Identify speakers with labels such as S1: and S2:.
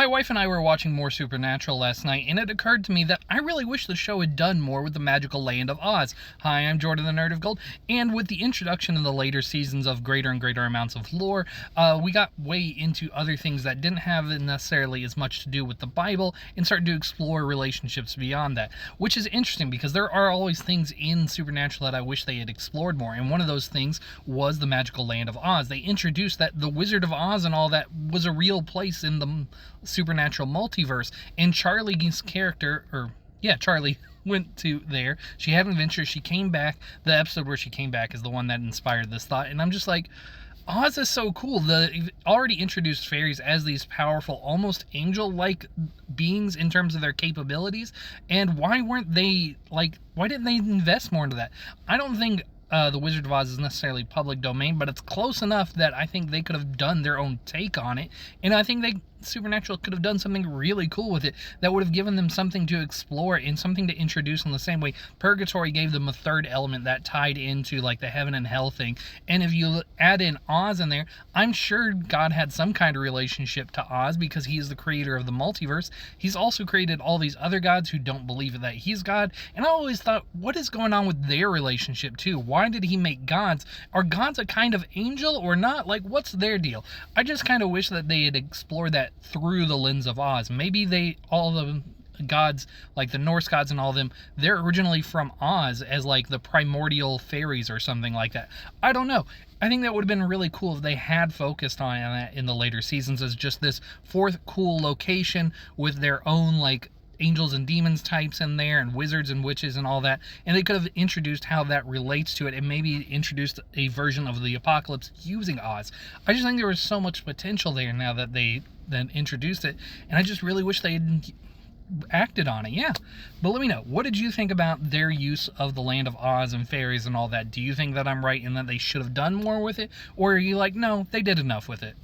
S1: My wife and I were watching more Supernatural last night, and it occurred to me that I really wish the show had done more with the magical land of Oz. Hi, I'm Jordan the Nerd of Gold, and with the introduction in the later seasons of greater and greater amounts of lore, we got way into other things that didn't have necessarily as much to do with the Bible, and started to explore relationships beyond that, which is interesting because there are always things in Supernatural that I wish they had explored more, and one of those things was the magical land of Oz. They introduced that the Wizard of Oz and all that was a real place in the Supernatural multiverse, and Charlie's character, Charlie went to there. She had an adventure, she came back. The episode where she came back is the one that inspired this thought, and I'm just like, Oz is so cool. The already introduced fairies as these powerful, almost angel-like beings in terms of their capabilities, and why didn't they invest more into that? I don't think the Wizard of Oz is necessarily public domain, but it's close enough that I think they could have done their own take on it, and I think Supernatural could have done something really cool with it that would have given them something to explore and something to introduce in the same way Purgatory gave them a third element that tied into like the heaven and hell thing. And if you add in Oz in there, I'm sure God had some kind of relationship to Oz because he is the creator of the multiverse. He's also created all these other gods who don't believe that he's God, and I always thought, what is going on with their relationship too? Why did he make gods? Are gods a kind of angel or not? Like, what's their deal? I just kind of wish that they had explored that through the lens of Oz. Maybe all the gods, like the Norse gods and all of them, they're originally from Oz as like the primordial fairies or something like that. I don't know. I think that would have been really cool if they had focused on that in the later seasons as just this fourth cool location with their own like angels and demons types in there and wizards and witches and all that, and they could have introduced how that relates to it and maybe introduced a version of the apocalypse using Oz. I just think there was so much potential there now that they then introduced it, and I just really wish they had acted on it. Yeah, but let me know, what did you think about their use of the land of Oz and fairies and all that? Do you think that I'm right in that they should have done more with it, or are you like, no, they did enough with it?